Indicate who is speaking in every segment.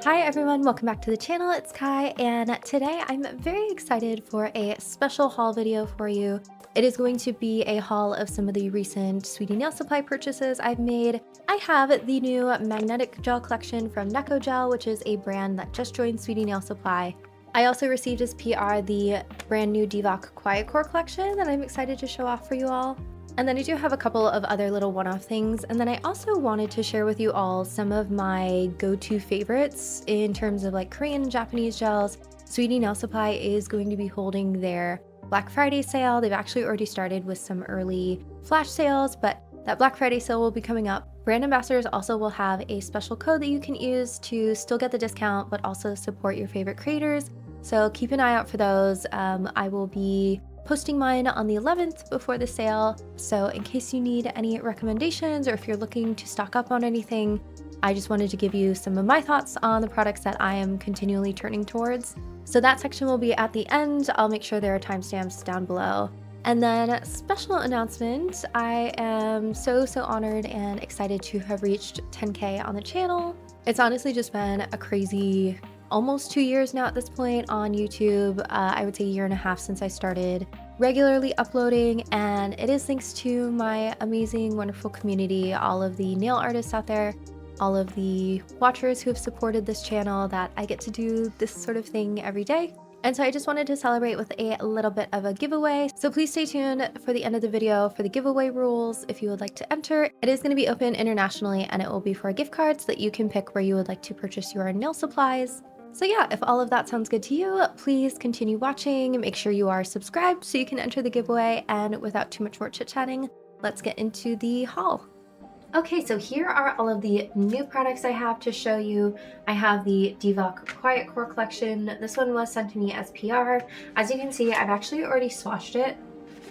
Speaker 1: Hi everyone, welcome back to the channel. It's Kai, and today I'm very excited for a special haul video for you. It is going to be a haul of some of the recent Sweetie Nail Supply purchases I've made. I have the new magnetic gel collection from Nekogel, which is a brand that just joined Sweetie Nail Supply. I also received as PR the brand new DVOK Quiet Core collection that I'm excited to show off for you all. And then I do have a couple of other little one-off things. And then I also wanted to share with you all some of my go-to favorites in terms of like Korean and Japanese gels. Sweetie Nail Supply is going to be holding their Black Friday sale. They've actually already started with some early flash sales, but that Black Friday sale will be coming up. Brand ambassadors also will have a special code that you can use to still get the discount, but also support your favorite creators. So keep an eye out for those. I will be posting mine on the 11th before the sale. So in case you need any recommendations or if you're looking to stock up on anything, I just wanted to give you some of my thoughts on the products that I am continually turning towards. So that section will be at the end. I'll make sure there are timestamps down below. And then special announcement, I am so honored and excited to have reached 10K on the channel. It's honestly just been a crazy almost 2 years now at this point on YouTube. I would say a year and a half since I started regularly uploading, and it is thanks to my amazing, wonderful community, all of the nail artists out there, all of the watchers who have supported this channel, that I get to do this sort of thing every day. And so I just wanted to celebrate with a little bit of a giveaway. So please stay tuned for the end of the video for the giveaway rules if you would like to enter. It is going to be open internationally, and it will be for gift cards that you can pick where you would like to purchase your nail supplies. So yeah, if all of that sounds good to you, please continue watching. Make sure you are subscribed so you can enter the giveaway. And without too much more chit-chatting, let's get into the haul. Okay, so here are all of the new products I have to show you. I have the DVOK Quiet Core collection. This one was sent to me as PR. As you can see, I've actually already swatched it.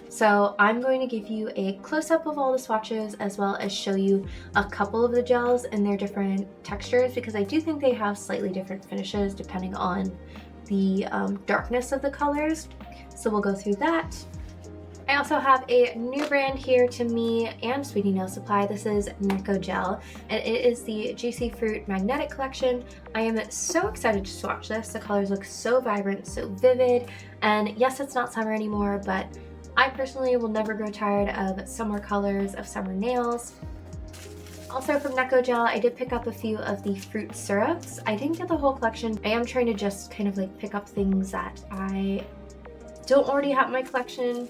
Speaker 1: So I'm going to give you a close-up of all the swatches as well as show you a couple of the gels and their different textures, because I do think they have slightly different finishes depending on the darkness of the colors. So we'll go through that. I also have a new brand here to me and Sweetie Nail Supply. This is Nekogel, and it is the Juicy Fruit Magnetic Collection. I am so excited to swatch this. The colors look so vibrant, so vivid, and yes, it's not summer anymore, but I personally will never grow tired of summer colors, of summer nails. Also from Nekogel, I did pick up a few of the fruit syrups. I didn't get the whole collection. I am trying to just kind of like pick up things that I don't already have in my collection.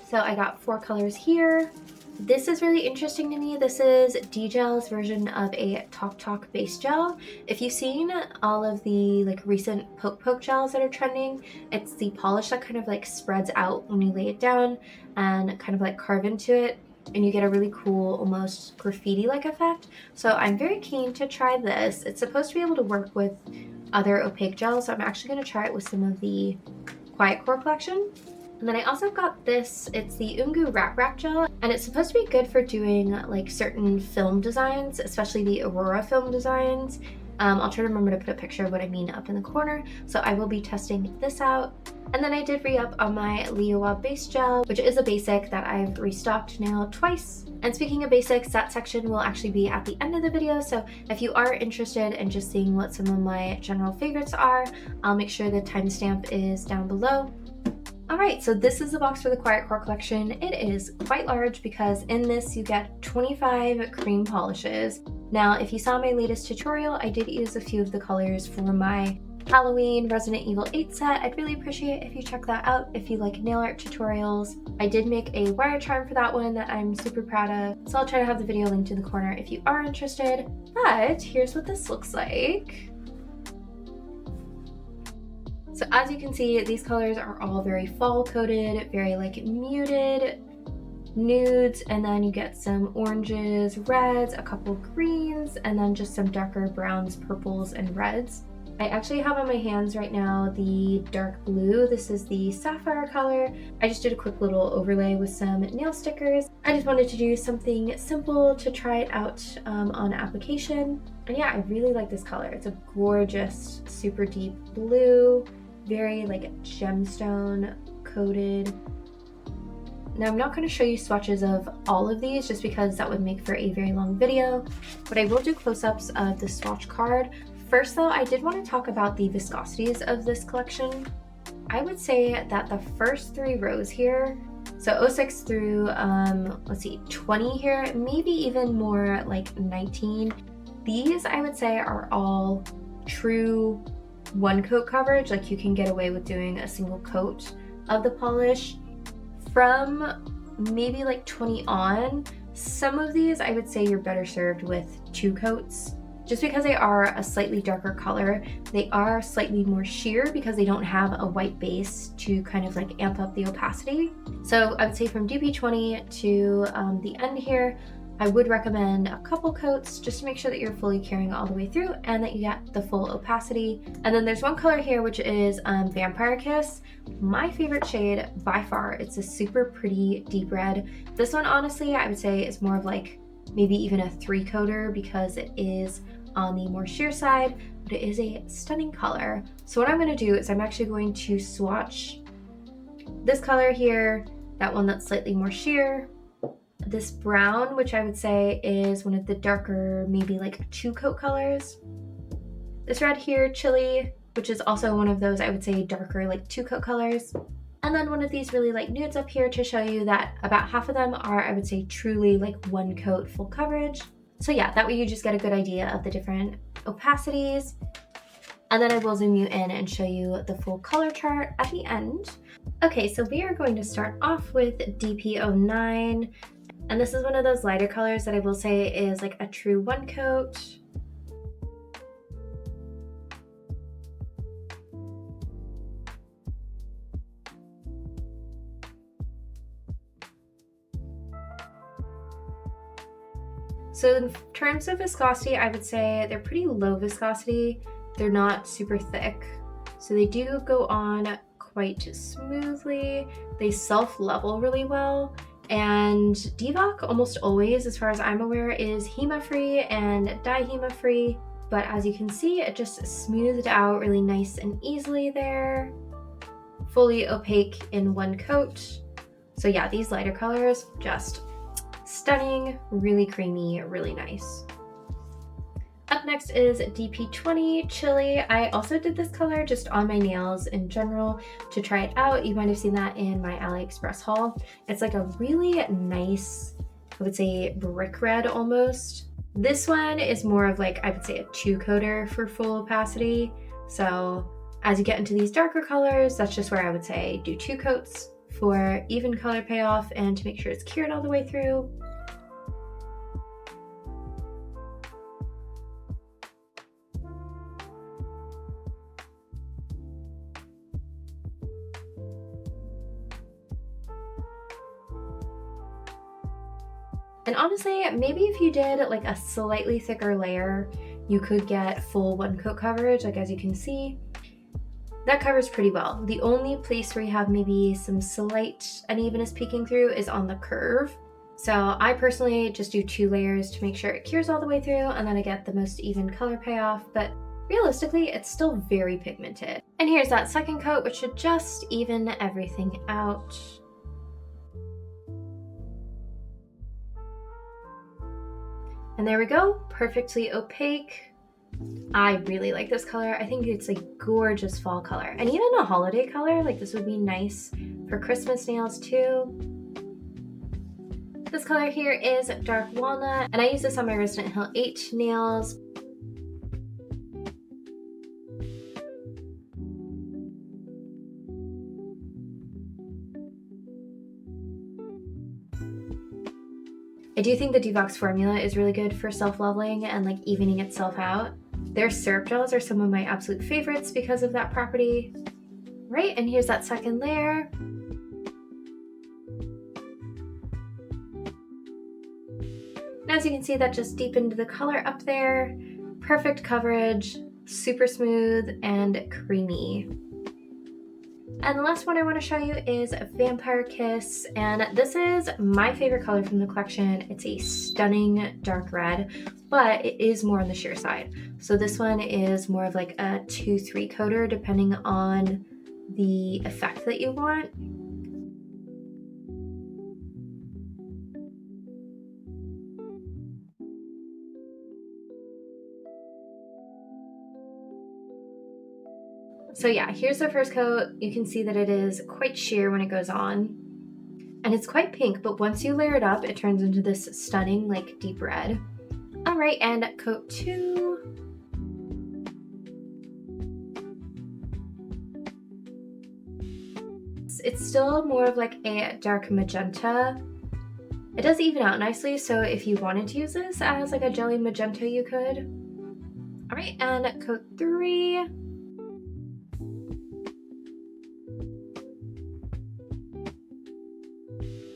Speaker 1: So I got 4 colors here. This is really interesting to me. This is DGEL's version of a Toktok base gel. If you've seen all of the like recent poke gels that are trending, it's the polish that kind of like spreads out when you lay it down and kind of like carve into it, and you get a really cool, almost graffiti-like effect. So I'm very keen to try this. It's supposed to be able to work with other opaque gels, so I'm actually going to try it with some of the Quiet Core collection. And then I also got this, it's the Ungu Wrap Gel, and it's supposed to be good for doing like certain film designs, especially the Aurora film designs. I'll try to remember to put a picture of what I mean up in the corner, so I will be testing this out. And then I did re-up on my Lioa Base Gel, which is a basic that I've restocked now twice. And speaking of basics, that section will actually be at the end of the video, so if you are interested in just seeing what some of my general favorites are, I'll make sure the timestamp is down below. Alright, so this is the box for the Quiet Core collection. It is quite large because in this you get 25 cream polishes. Now, if you saw my latest tutorial, I did use a few of the colors for my Halloween Resident Evil 8 set. I'd really appreciate if you check that out if you like nail art tutorials. I did make a wire charm for that one that I'm super proud of, so I'll try to have the video linked in the corner if you are interested. But here's what this looks like. So as you can see, these colors are all very fall coded, very like muted nudes, and then you get some oranges, reds, a couple greens, and then just some darker browns, purples, and reds. I actually have on my hands right now the dark blue. This is the sapphire color. I just did a quick little overlay with some nail stickers. I just wanted to do something simple to try it out on application. And yeah, I really like this color. It's a gorgeous, super deep blue. Very like gemstone coated Now I'm not going to show you swatches of all of these just because that would make for a very long video, but I will do close-ups of the swatch card. First though, I did want to talk about the viscosities of this collection. I would say that the first 3 rows here, so 06 through, let's see, 20 here, maybe even more like 19, these I would say are all true one coat coverage, like you can get away with doing a single coat of the polish. From maybe like 20 on, some of these I would say you're better served with 2 coats. Just because they are a slightly darker color, they are slightly more sheer because they don't have a white base to kind of like amp up the opacity. So I would say from DP20 to the end here, I would recommend a couple coats just to make sure that you're fully carrying all the way through and that you get the full opacity. And then there's one color here, which is Vampire Kiss. My favorite shade by far. It's a super pretty deep red. This one, honestly, I would say is more of like maybe even a 3-coater because it is on the more sheer side, but it is a stunning color. So what I'm going to do is I'm actually going to swatch this color here, that one that's slightly more sheer, this brown, which I would say is one of the darker, maybe like 2-coat colors. This red here, Chili, which is also one of those, I would say, darker like 2-coat colors. And then one of these really light nudes up here to show you that about half of them are, I would say, truly like 1-coat full coverage. So yeah, that way you just get a good idea of the different opacities. And then I will zoom you in and show you the full color chart at the end. Okay, so we are going to start off with DP09. And this is one of those lighter colors that I will say is like a true 1-coat. So in terms of viscosity, I would say they're pretty low viscosity. They're not super thick. So they do go on quite smoothly. They self-level really well. And DVOK almost always, as far as I'm aware, is HEMA-free and dihema-free. But as you can see, it just smoothed out really nice and easily there. Fully opaque in 1 coat. So yeah, these lighter colors, just stunning, really creamy, really nice. Up next is DP20 Chili. I also did this color just on my nails in general to try it out. You might have seen that in my AliExpress haul. It's like a really nice, I would say, brick red almost. This one is more of like, I would say, a 2-coater for full opacity. So as you get into these darker colors, that's just where I would say do 2 coats for even color payoff and to make sure it's cured all the way through. And honestly, maybe if you did like a slightly thicker layer, you could get full 1-coat coverage, like as you can see. That covers pretty well. The only place where you have maybe some slight unevenness peeking through is on the curve. So I personally just do 2 layers to make sure it cures all the way through and then I get the most even color payoff, but realistically, it's still very pigmented. And here's that 2nd coat, which should just even everything out. And there we go, perfectly opaque. I really like this color. I think it's a gorgeous fall color. And even a holiday color, like this would be nice for Christmas nails too. This color here is Dark Walnut, and I use this on my Resident Hill 8 nails. I do think the DVOK's formula is really good for self-leveling and like evening itself out. Their syrup gels are some of my absolute favorites because of that property. Right, and here's that 2nd layer. And as you can see, that just deepened the color up there. Perfect coverage, super smooth and creamy. And the last one I want to show you is Vampire Kiss, and this is my favorite color from the collection. It's a stunning dark red, but it is more on the sheer side. So this one is more of like a 2-3 coater depending on the effect that you want. So yeah, here's the first coat. You can see that it is quite sheer when it goes on. And it's quite pink, but once you layer it up, it turns into this stunning, like, deep red. All right, and coat 2. It's still more of like a dark magenta. It does even out nicely, so if you wanted to use this as like a jelly magenta, you could. All right, and coat 3.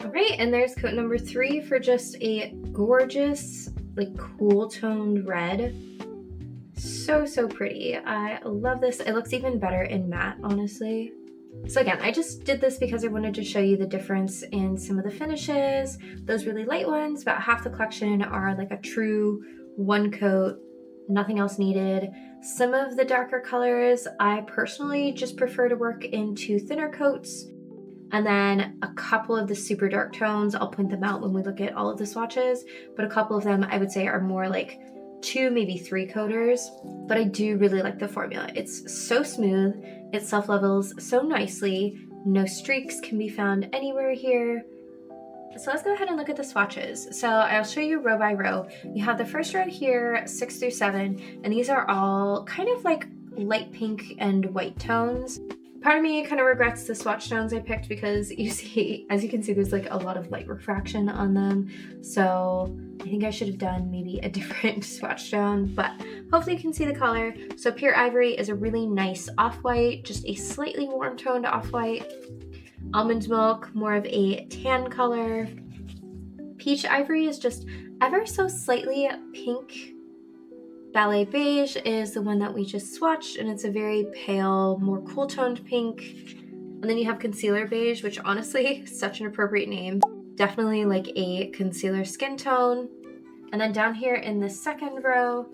Speaker 1: All right, and there's coat number 3 for just a gorgeous, like, cool toned red. So pretty. I love this. It looks even better in matte, honestly. So again, I just did this because I wanted to show you the difference in some of the finishes. Those really light ones, about half the collection, are like a true one coat, nothing else needed. Some of the darker colors, I personally just prefer to work into thinner coats. And then a couple of the super dark tones, I'll point them out when we look at all of the swatches, but a couple of them I would say are more like 2, maybe 3 coaters. But I do really like the formula. It's so smooth, it self-levels so nicely, no streaks can be found anywhere here. So let's go ahead and look at the swatches. So I'll show you row by row. You have the first row here, 6 through 7, and these are all kind of like light pink and white tones. Part of me kind of regrets the swatch tones I picked because you see, as you can see, there's like a lot of light refraction on them. So I think I should have done maybe a different swatch tone, but hopefully you can see the color. So Pure Ivory is a really nice off-white, just a slightly warm toned off-white. Almond Milk, more of a tan color. Peach Ivory is just ever so slightly pink. Ballet Beige is the one that we just swatched, and it's a very pale, more cool toned pink. And then you have Concealer Beige, which honestly, such an appropriate name. Definitely like a concealer skin tone. And then down here in the second row,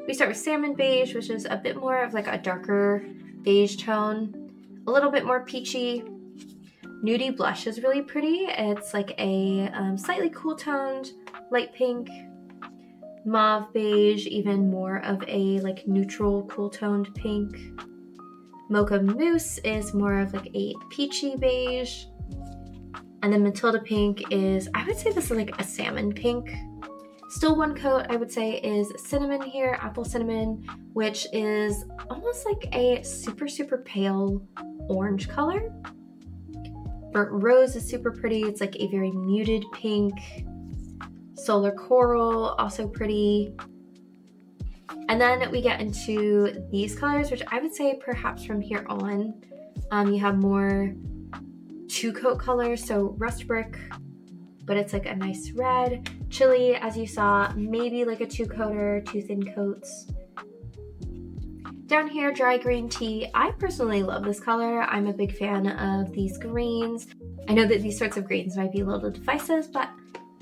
Speaker 1: we start with Salmon Beige, which is a bit more of like a darker beige tone, a little bit more peachy. Nudie Blush is really pretty. It's like a slightly cool toned light pink. Mauve Beige, even more of a like neutral cool toned pink. Mocha Mousse is more of like a peachy beige. And then Matilda Pink is, I would say this is like a salmon pink. Still one coat I would say is Cinnamon here, Apple Cinnamon, which is almost like a super pale orange color. Burnt Rose is super pretty. It's like a very muted pink. Solar Coral, also pretty. And then we get into these colors, which I would say perhaps from here on, you have more 2-coat colors. So Rust Brick, but it's like a nice red. Chili, as you saw, maybe like a 2-coater, 2 thin coats. Down here, Dry Green Tea. I personally love this color. I'm a big fan of these greens. I know that these sorts of greens might be a little divisive, but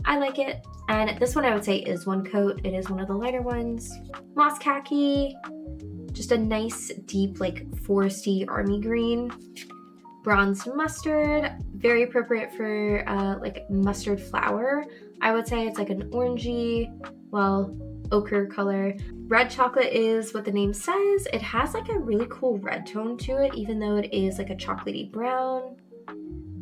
Speaker 1: I like it. And this one I would say is 1 coat. It is one of the lighter ones. Moss Khaki, just a nice deep like foresty army green. Bronze Mustard, very appropriate for like mustard flower. I would say it's like an orangey, well, ochre color. Red Chocolate is what the name says. It has like a really cool red tone to it, even though it is like a chocolatey brown.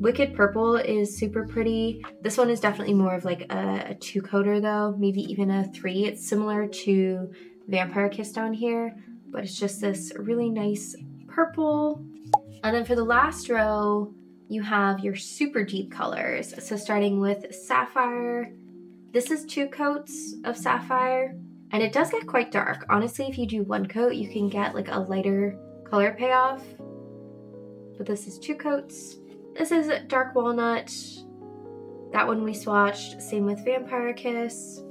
Speaker 1: Wicked Purple is super pretty. This one is definitely more of like a 2-coater though, maybe even a 3. It's similar to Vampire Kiss down here, but it's just this really nice purple. And then for the last row, you have your super deep colors. So starting with Sapphire. This is 2 coats of Sapphire, and it does get quite dark. Honestly, if you do 1 coat, you can get like a lighter color payoff, but this is 2 coats. This is Dark Walnut. That one we swatched. Same with Vampire Kiss.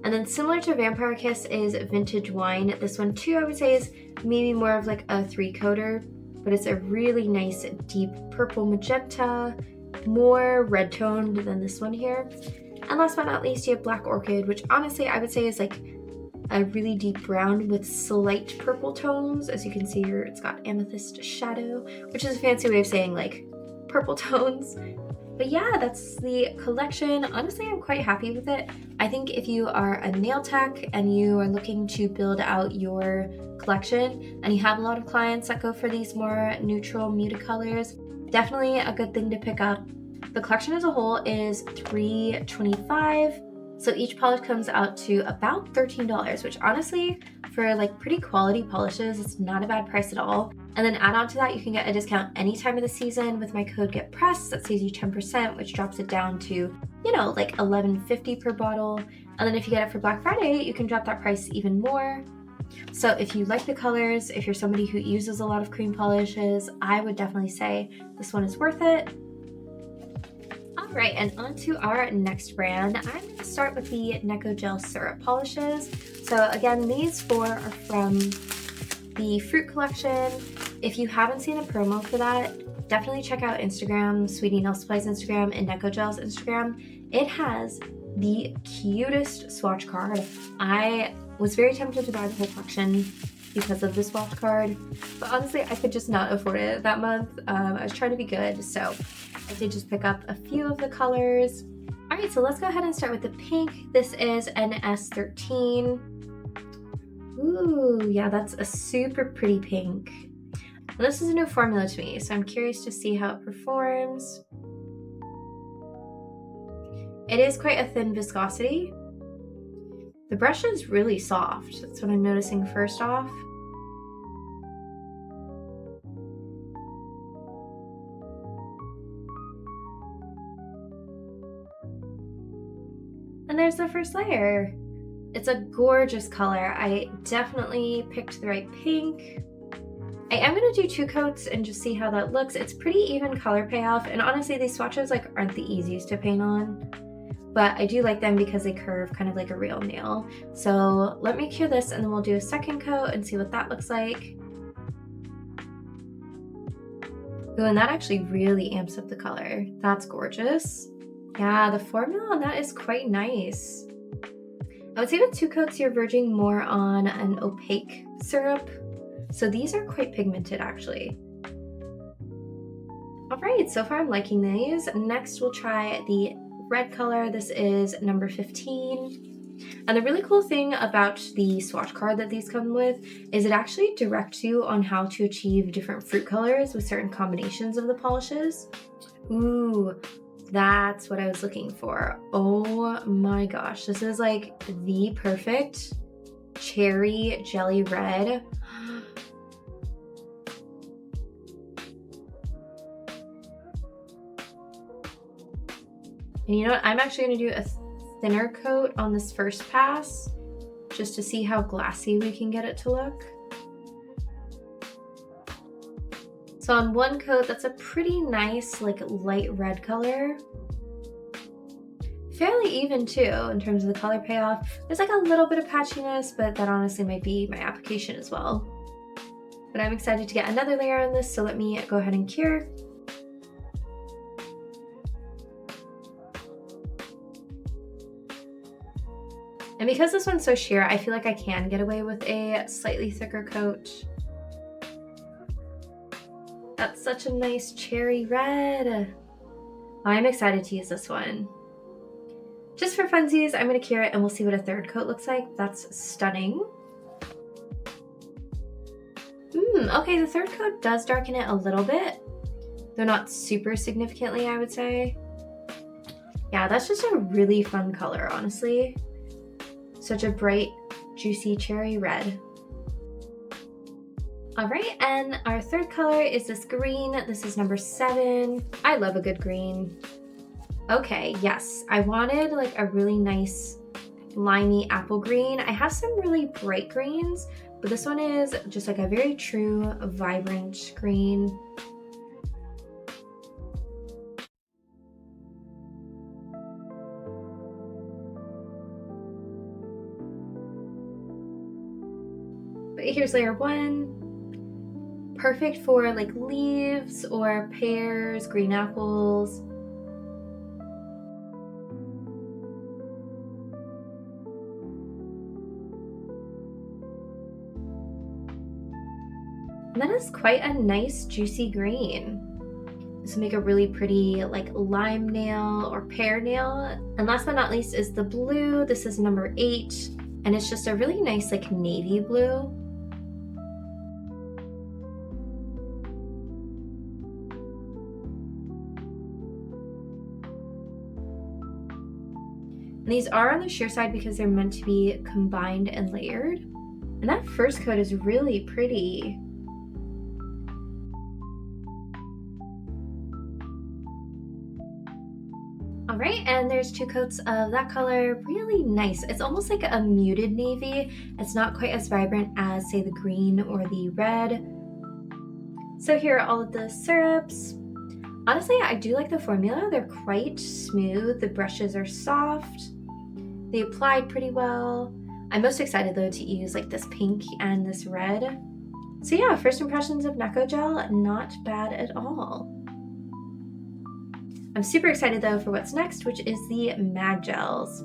Speaker 1: And then similar to Vampire Kiss is Vintage Wine. This one too I would say is maybe more of like a 3-coater, but it's a really nice deep purple magenta, more red toned than this one here. And last but not least, you have Black Orchid, which honestly I would say is like a really deep brown with slight purple tones. As you can see here, it's got amethyst shadow, which is a fancy way of saying like purple tones. But yeah, that's the collection. Honestly, I'm quite happy with it. I think if you are a nail tech and you are looking to build out your collection and you have a lot of clients that go for these more neutral muted colors, definitely a good thing to pick up. The collection as a whole is $3.25. So each polish comes out to about $13, which honestly, for like pretty quality polishes, it's not a bad price at all. And then add on to that, you can get a discount any time of the season with my code GETPRESS. That saves you 10%, which drops it down to, you know, like $11.50 per bottle. And then if you get it for Black Friday, you can drop that price even more. So if you like the colors, if you're somebody who uses a lot of cream polishes, I would definitely say this one is worth it. All right, and on to our next brand. I'm going to start with the Nekogel syrup polishes. So again, these four are from the Fruit collection. If you haven't seen a promo for that, definitely check out Instagram, Sweetie Nail Supply's Instagram, and Nekogel's Instagram. It has the cutest swatch card. I was very tempted to buy the whole collection because of the swatch card, but honestly, I could just not afford it that month. I was trying to be good, so I did just pick up a few of the colors. All right, so let's go ahead and start with the pink. This is NS13. Ooh, yeah, that's a super pretty pink. Well, this is a new formula to me, so I'm curious to see how it performs. It is quite a thin viscosity. The brush is really soft. That's what I'm noticing first off. And there's the first layer. It's a gorgeous color. I definitely picked the right pink. I am gonna do 2 coats and just see how that looks. It's pretty even color payoff, and honestly, these swatches aren't the easiest to paint on, but I do like them because they curve kind of like a real nail. So let me cure this and then we'll do a second coat and see what that looks like. Ooh, and that actually really amps up the color. That's gorgeous. Yeah, the formula on that is quite nice. I would say with 2 coats, you're verging more on an opaque syrup. So these are quite pigmented actually. All right, so far I'm liking these. Next we'll try the red color. This is number 15. And the really cool thing about the swatch card that these come with is it actually directs you on how to achieve different fruit colors with certain combinations of the polishes. Ooh, that's what I was looking for. Oh my gosh, this is like the perfect cherry jelly red. And you know what? I'm actually going to do a thinner coat on this first pass just to see how glassy we can get it to look. So on 1 coat, that's a pretty nice light red color. Fairly even too in terms of the color payoff. There's a little bit of patchiness, but that honestly might be my application as well. But I'm excited to get another layer on this, so let me go ahead and cure. And because this one's so sheer, I feel like I can get away with a slightly thicker coat. That's such a nice cherry red. I'm excited to use this one. Just for funsies, I'm gonna cure it and we'll see what a 3rd coat looks like. That's stunning. Okay, the 3rd coat does darken it a little bit, though not super significantly, I would say. Yeah, that's just a really fun color, honestly. Such a bright, juicy cherry red. All right, and our 3rd color is this green. This is number 7. I love a good green. Okay, yes, I wanted a really nice limey apple green. I have some really bright greens, but this one is just a very true, vibrant green. But here's layer 1. Perfect for leaves or pears, green apples. And that is quite a nice juicy green. This will make a really pretty like lime nail or pear nail. And last but not least is the blue. This is number 8, and it's just a really nice like navy blue. And these are on the sheer side because they're meant to be combined and layered. And that first coat is really pretty. All right, and there's 2 coats of that color, really nice. It's almost like a muted navy. It's not quite as vibrant as say the green or the red. So here are all of the syrups. Honestly, I do like the formula. They're quite smooth. The brushes are soft. They applied pretty well. I'm most excited though to use like this pink and this red. So yeah, first impressions of Nekogel, not bad at all. I'm super excited though for what's next, which is the mag gels.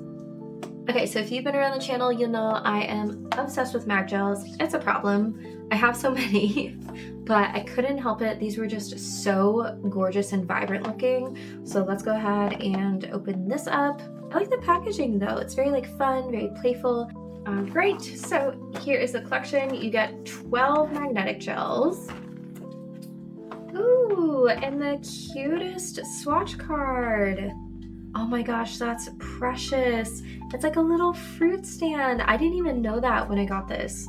Speaker 1: Okay, so if you've been around the channel, you'll know I am obsessed with mag gels. It's a problem. I have so many, but I couldn't help it. These were just so gorgeous and vibrant looking. So let's go ahead and open this up. I like the packaging though. It's very like fun, very playful. Great, so here is the collection. You get 12 magnetic gels. Ooh, and the cutest swatch card. Oh my gosh, that's precious. It's like a little fruit stand. I didn't even know that when I got this.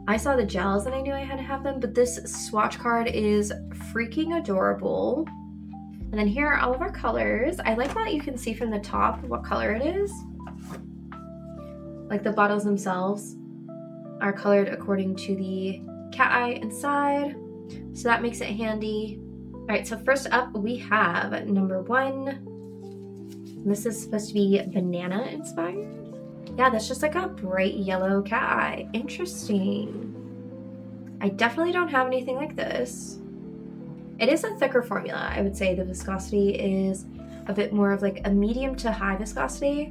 Speaker 1: I saw the gels and I knew I had to have them, but this swatch card is freaking adorable. And then here are all of our colors. I like that you can see from the top what color it is. Like the bottles themselves are colored according to the cat eye inside. So that makes it handy. All right, so first up we have number 1. This is supposed to be banana inspired. Yeah, that's just like a bright yellow cat eye. Interesting. I definitely don't have anything like this. It is a thicker formula. I would say the viscosity is a bit more of like a medium to high viscosity,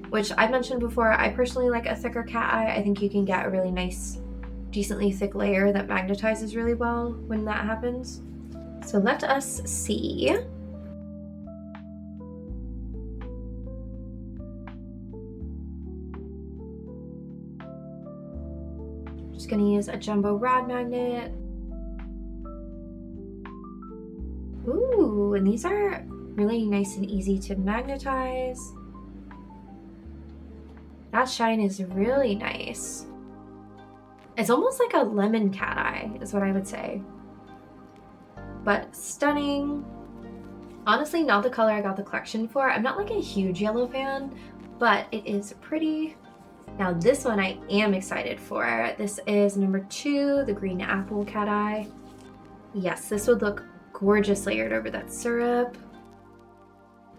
Speaker 1: which I mentioned before. I personally like a thicker cat eye. I think you can get a really nice, decently thick layer that magnetizes really well when that happens. So let us see. Just gonna use a jumbo rod magnet. Ooh, and these are really nice and easy to magnetize. That shine is really nice. It's almost like a lemon cat eye is what I would say. But stunning. Honestly, not the color I got the collection for. I'm not like a huge yellow fan, but it is pretty. Now this one I am excited for. This is number 2, the green apple cat eye. Yes, this would look gorgeous layered over that syrup.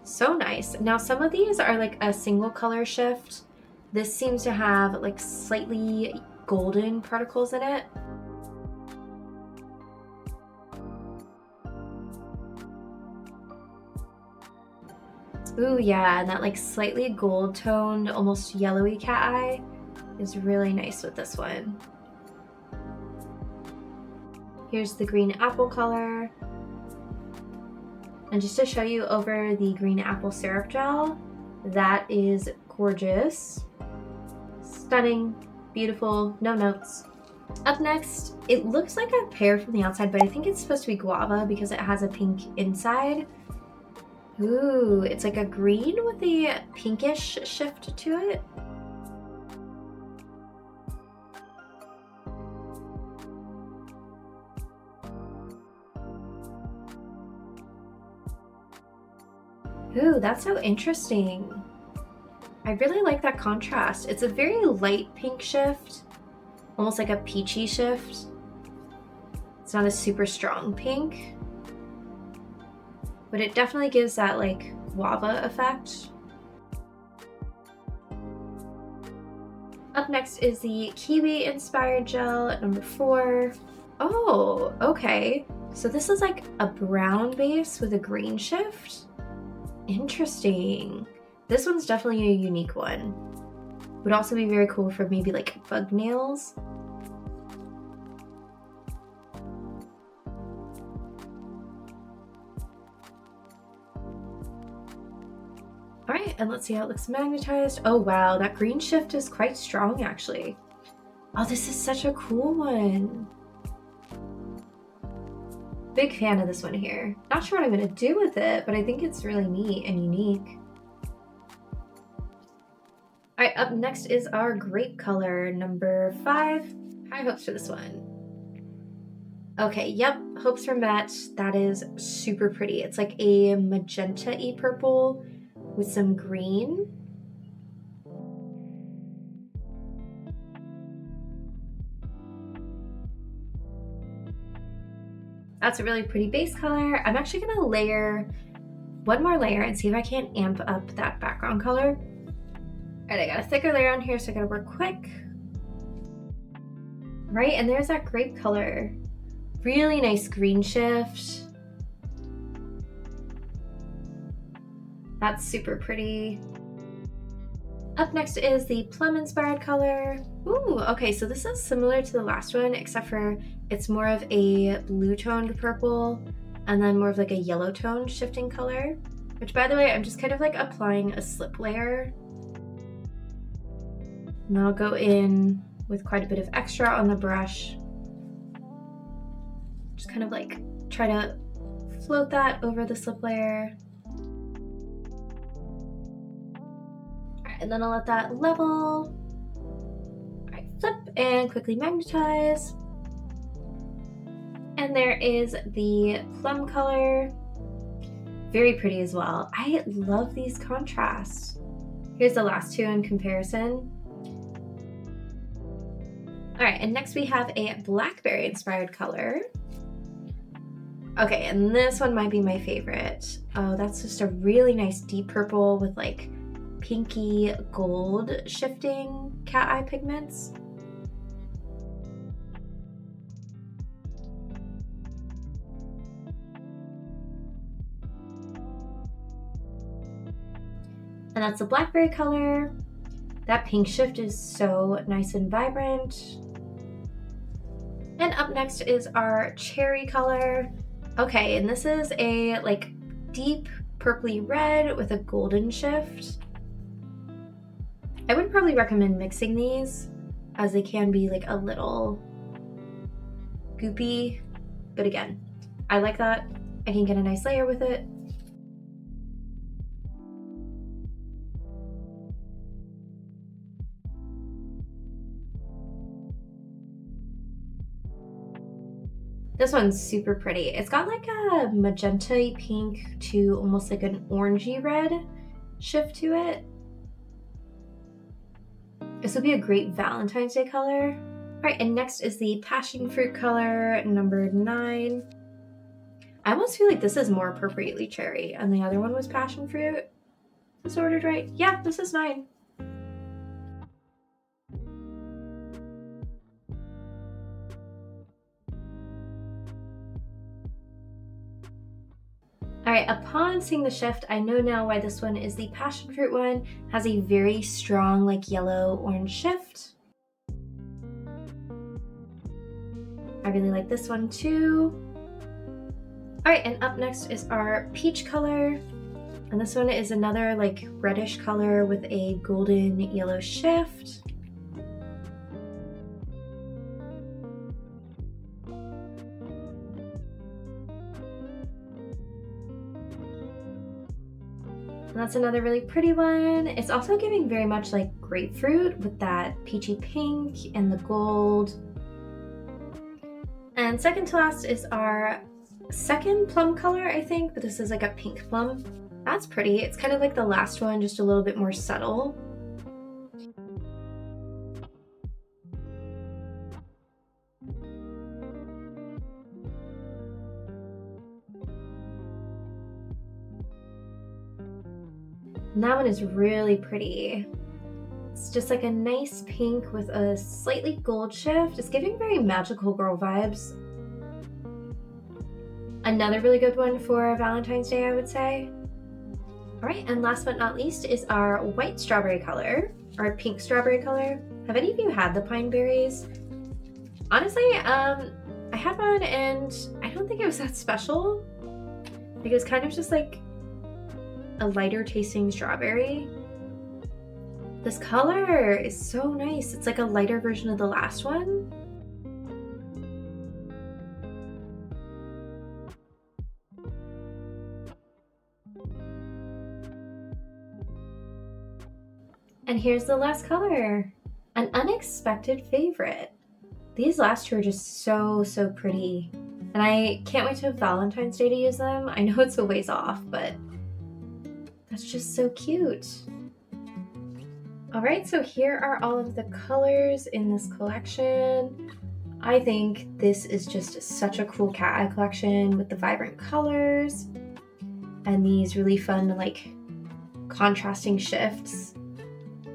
Speaker 1: So nice. Now some of these are like a single color shift. This seems to have like slightly golden particles in it. Ooh, yeah, and that like slightly gold toned, almost yellowy cat eye is really nice with this one. Here's the green apple color. And just to show you over the green apple syrup gel, that is gorgeous. Stunning, beautiful, no notes. Up next, it looks like a pear from the outside, but I think it's supposed to be guava because it has a pink inside. Ooh, it's like a green with a pinkish shift to it. Ooh, that's so interesting. I really like that contrast. It's a very light pink shift, almost like a peachy shift. It's not a super strong pink, but it definitely gives that like guava effect. Up next is the kiwi inspired gel at number 4. Oh, okay. So this is like a brown base with a green shift. Interesting. This one's definitely a unique one. Would also be very cool for maybe like bug nails. right, and let's see how it looks magnetized. Oh wow, that green shift is quite strong actually. Oh, this is such a cool one. Big fan of this one here. Not sure what I'm gonna do with it, but I think it's really neat and unique. All right, up next is our grape color, number 5. High hopes for this one. Okay, yep, hopes are met. That is super pretty. It's like a magenta-y purple with some green. That's a really pretty base color. I'm actually gonna layer one more layer and see if I can't amp up that background color. All right, I got a thicker layer on here, so I gotta work quick. Right, and there's that grape color. Really nice green shift. That's super pretty. Up next is the plum inspired color. Ooh, okay, so this is similar to the last one, except for it's more of a blue toned purple and then more of like a yellow toned shifting color, which by the way, I'm just kind of like applying a slip layer. And I'll go in with quite a bit of extra on the brush. Just kind of like try to float that over the slip layer. All right, and then I'll let that level. All right, flip and quickly magnetize. And there is the plum color. Very pretty as well. I love these contrasts. Here's the last two in comparison. All right, and next we have a blackberry inspired color. Okay, and this one might be my favorite. Oh, that's just a really nice deep purple with like pinky gold shifting cat eye pigments. And that's the blackberry color. That pink shift is so nice and vibrant. And up next is our cherry color. Okay, and this is a like deep purpley red with a golden shift. I would probably recommend mixing these as they can be like a little goopy, but again, I like that. I can get a nice layer with it. This one's super pretty. It's got like a magenta pink to almost like an orangey red shift to it. This would be a great Valentine's Day color. All right, and next is the passion fruit color, number 9. I almost feel like this is more appropriately cherry, and the other one was passion fruit. Is this ordered right? Yeah, this is 9. All right, upon seeing the shift, I know now why this one is the passion fruit one. Has a very strong like yellow orange shift. I really like this one too. All right, and up next is our peach color. And this one is another like reddish color with a golden yellow shift. And that's another really pretty one. It's also giving very much like grapefruit with that peachy pink and the gold. And second to last is our second plum color, I think, but this is like a pink plum. That's pretty. It's kind of like the last one, just a little bit more subtle. And that one is really pretty. It's just like a nice pink with a slightly gold shift. It's giving very magical girl vibes. Another really good one for Valentine's Day, I would say. All right, and last but not least is our white strawberry color, or pink strawberry color. Have any of you had the pine berries? Honestly, I had one and I don't think it was that special. Like, it was kind of just like a lighter tasting strawberry. This color is so nice. It's like a lighter version of the last one. And here's the last color, an unexpected favorite. These last two are just so pretty. And I can't wait to Valentine's Day to use them. I know it's a ways off, but that's just so cute. All right, so here are all of the colors in this collection. I think this is just such a cool cat eye collection with the vibrant colors and these really fun, like, contrasting shifts.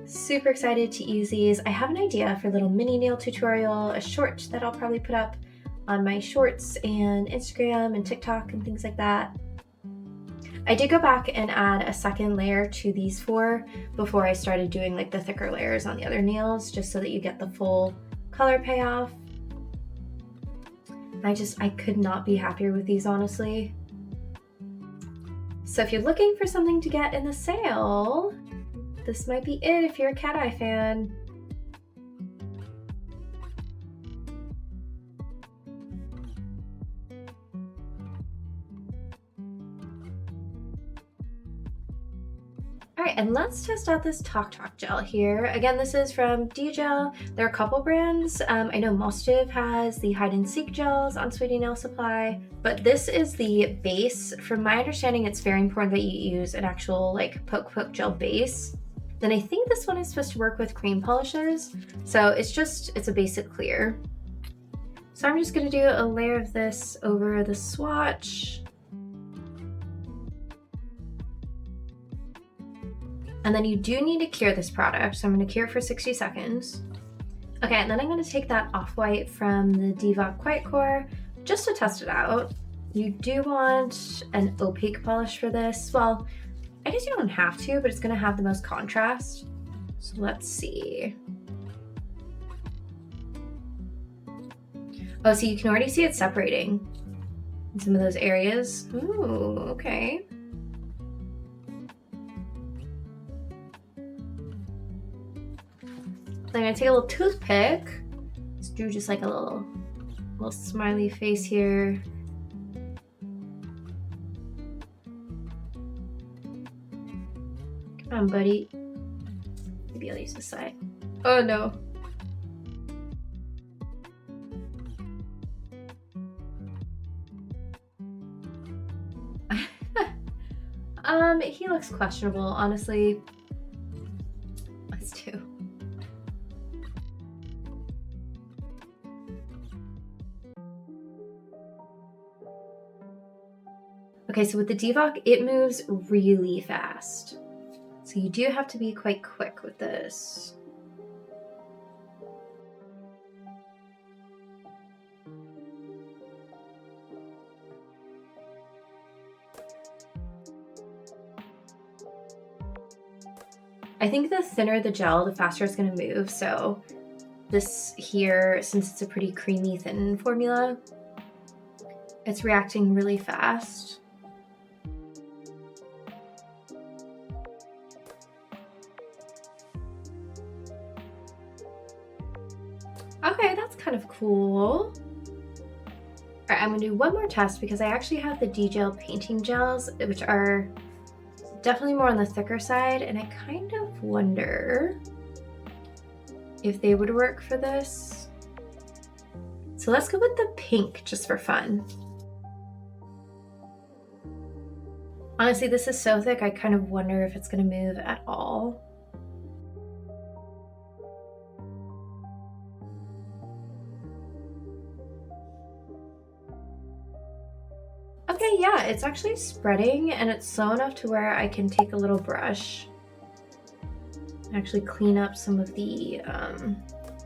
Speaker 1: Super excited to use these. I have an idea for a little mini nail tutorial, a short that I'll probably put up on my shorts and Instagram and TikTok and things like that. I did go back and add a second layer to these four before I started doing like the thicker layers on the other nails, just so that you get the full color payoff. I could not be happier with these, honestly. So if you're looking for something to get in the sale, this might be it if you're a cat eye fan. All right, and let's test out this Toktok gel here. Again, this is from DGEL. There are a couple brands. I know Mostiv has the hide and seek gels on Sweetie Nail Supply, but this is the base. From my understanding, it's very important that you use an actual like poke gel base. Then I think this one is supposed to work with cream polishes. So it's a basic clear. So I'm just gonna do a layer of this over the swatch. And then you do need to cure this product. So I'm gonna cure it for 60 seconds. Okay, and then I'm gonna take that off-white from the DVOK Quiet Core just to test it out. You do want an opaque polish for this. Well, I guess you don't have to, but it's gonna have the most contrast. So let's see. Oh, so you can already see it separating in some of those areas. Ooh, okay. So I'm gonna take a little toothpick. Let's do just like a little smiley face here. Come on, buddy. Maybe I'll use this side. Oh no. He looks questionable, honestly. Let's do. Okay, so with the DVOK, it moves really fast. So you do have to be quite quick with this. I think the thinner the gel, the faster it's going to move. So this here, since it's a pretty creamy thin formula, it's reacting really fast. Okay, that's kind of cool. All right, I'm gonna do one more test because I actually have the DGEL painting gels, which are definitely more on the thicker side, and I kind of wonder if they would work for this. So let's go with the pink just for fun. Honestly, this is so thick, I kind of wonder if it's gonna move at all. Okay, yeah, it's actually spreading and it's slow enough to where I can take a little brush and actually clean up some of the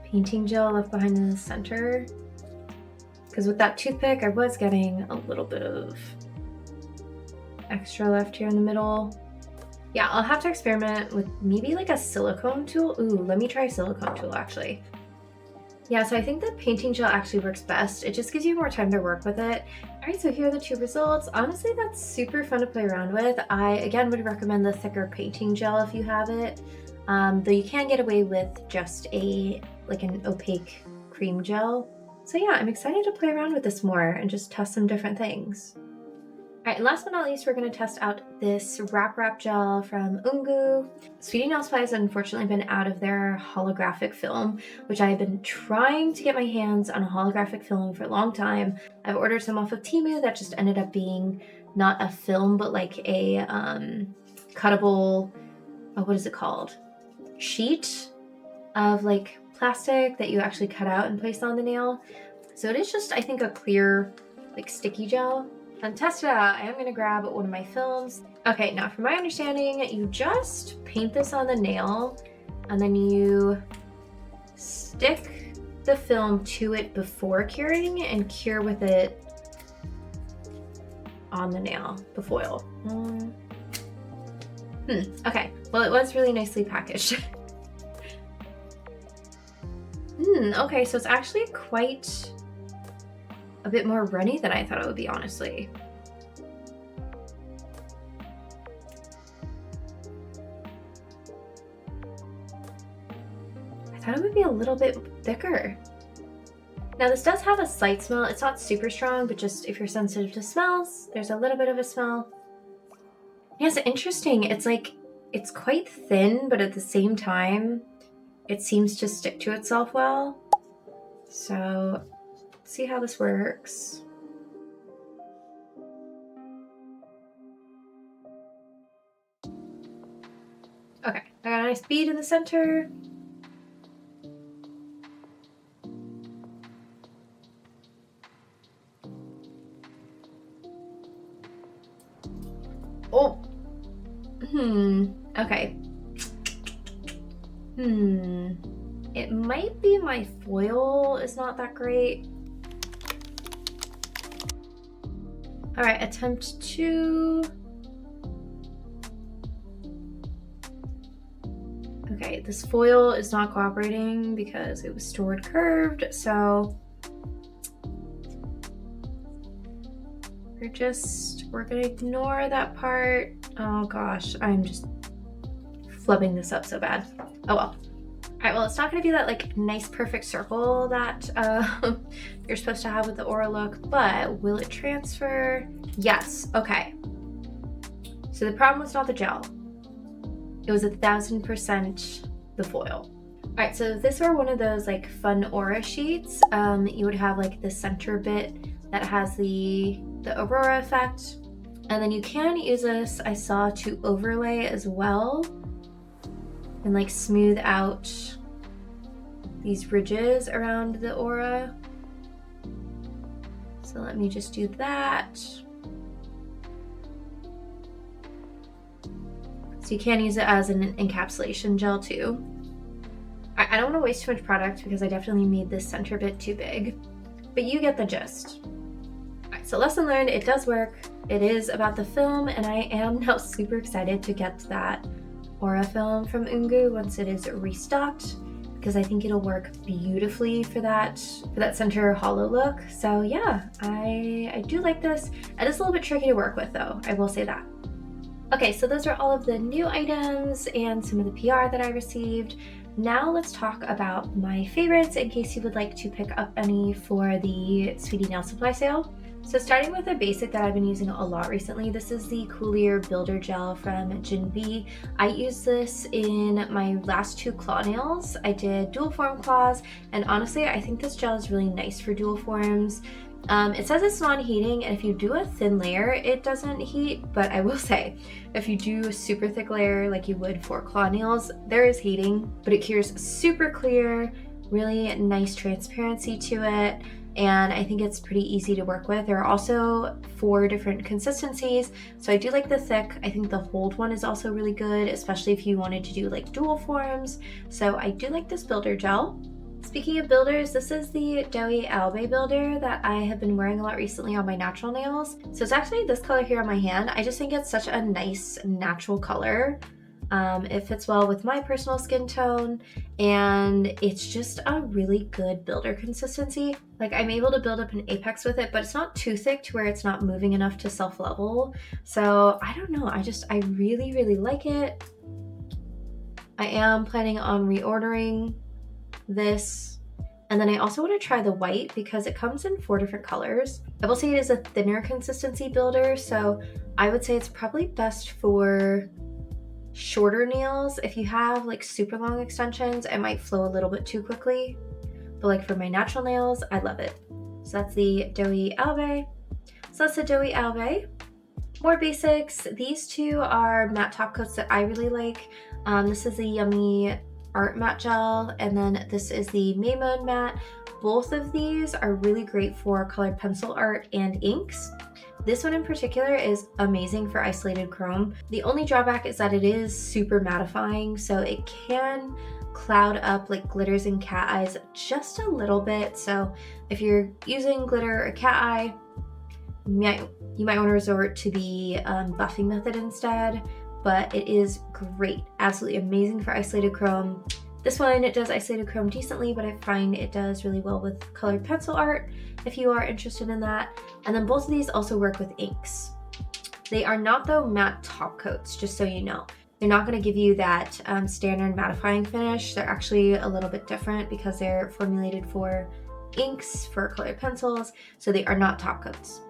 Speaker 1: painting gel left behind in the center. Because with that toothpick, I was getting a little bit of extra left here in the middle. Yeah, I'll have to experiment with maybe like a silicone tool. Ooh, let me try a silicone tool actually. Yeah, so I think the painting gel actually works best. It just gives you more time to work with it. I Alright, so here are the two results. Honestly, that's super fun to play around with. I, again, would recommend the thicker painting gel if you have it. Though you can get away with just an opaque cream gel. So yeah, I'm excited to play around with this more and just test some different things. Alright, and last but not least, we're going to test out this Wrap gel from Ungu. Sweetie Nail Supply has unfortunately been out of their holographic film, which I have been trying to get my hands on a holographic film for a long time. I've ordered some off of Temu that just ended up being not a film, but like a cuttable, what is it called? Sheet of like plastic that you actually cut out and place on the nail. So it is just, I think, a clear, like sticky gel. And test it out, I am going to grab one of my films. Okay, now from my understanding, you just paint this on the nail and then you stick the film to it before curing and cure with it on the nail, the foil. Okay, well, it was really nicely packaged. Okay, so it's actually quite a bit more runny than I thought it would be, honestly. I thought it would be a little bit thicker. Now this does have a slight smell. It's not super strong, but just if you're sensitive to smells, there's a little bit of a smell. Yeah, it's interesting. It's like, it's quite thin, but at the same time, it seems to stick to itself well. So see how this works. Okay, I got a nice bead in the center. Oh, okay. It might be my foil is not that great. All right, attempt 2. Okay, this foil is not cooperating because it was stored curved, so we're gonna ignore that part. Oh gosh, I'm just flubbing this up so bad. Oh well. All right, well, it's not gonna be that like nice perfect circle that you're supposed to have with the aura look, but will it transfer? Yes, okay. So the problem was not the gel. It was 1000% the foil. All right, so if this were one of those like fun aura sheets, you would have like the center bit that has the aurora effect. And then you can use this, I saw, to overlay as well and like smooth out these ridges around the aura. So let me just do that. So you can use it as an encapsulation gel too. I don't want to waste too much product because I definitely made this center bit too big, but you get the gist. All right, so lesson learned, it does work. It is about the film, and I am now super excited to get that aura film from Ungu once it is restocked, because I think it'll work beautifully for that center hollow look. So yeah, I do like this. It is a little bit tricky to work with though, I will say that. Okay, so those are all of the new items and some of the PR that I received. Now let's talk about my favorites in case you would like to pick up any for the Sweetie Nail Supply sale. So starting with a basic that I've been using a lot recently, this is the Coolier Builder Gel from Jinbei. I used this in my last 2 claw nails. I did dual form claws, and honestly, I think this gel is really nice for dual forms. It says it's non-heating, and if you do a thin layer, it doesn't heat, but I will say, if you do a super thick layer like you would for claw nails, there is heating, but it cures super clear, really nice transparency to it. And I think it's pretty easy to work with. There are also 4 different consistencies. So I do like the thick. I think the hold one is also really good, especially if you wanted to do like dual forms. So I do like this builder gel. Speaking of builders, this is the DGEL builder that I have been wearing a lot recently on my natural nails. So it's actually this color here on my hand. I just think it's such a nice natural color. It fits well with my personal skin tone, and it's just a really good builder consistency. Like, I'm able to build up an apex with it, but it's not too thick to where it's not moving enough to self-level. So I don't know, I really, really like it. I am planning on reordering this. And then I also want to try the white because it comes in 4 different colors. I will say it is a thinner consistency builder, so I would say it's probably best for shorter nails. If you have like super long extensions, it might flow a little bit too quickly. But like for my natural nails, I love it. So that's the Doughy Alve. So that's the Doughy Alve. More basics. These two are matte top coats that I really like. This is the Yummy Art Matte Gel, and then this is the Maymone Matte. Both of these are really great for colored pencil art and inks. This one in particular is amazing for isolated chrome. The only drawback is that it is super mattifying, so it can cloud up like glitters and cat eyes just a little bit. So if you're using glitter or cat eye, you might want to resort to the buffing method instead. But it is great, absolutely amazing for isolated chrome. This one, it does isolated chrome decently, but I find it does really well with colored pencil art if you are interested in that. And then both of these also work with inks. They are not though matte top coats, just so you know. They're not going to give you that standard mattifying finish. They're actually a little bit different because they're formulated for inks, for colored pencils, so they are not top coats.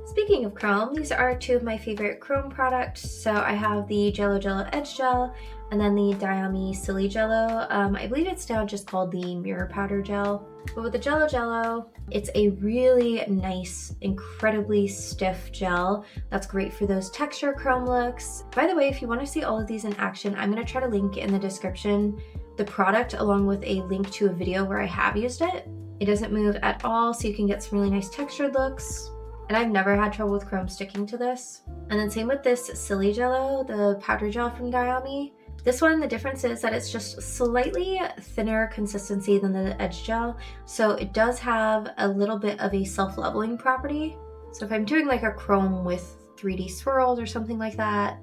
Speaker 1: Speaking of chrome, these are 2 of my favorite chrome products. So I have the Jello Jello Edge Gel and then the Dayami Silly Jello. I believe it's now just called the Mirror Powder Gel. But with the Jello Jello, it's a really nice, incredibly stiff gel that's great for those texture chrome looks. By the way, if you want to see all of these in action, I'm going to try to link in the description the product along with a link to a video where I have used it. It doesn't move at all, so you can get some really nice textured looks. And I've never had trouble with chrome sticking to this. And then same with this Silly Jello, the powder gel from Dayami. This one, the difference is that it's just slightly thinner consistency than the Edge Gel. So it does have a little bit of a self-leveling property. So if I'm doing like a chrome with 3D swirls or something like that,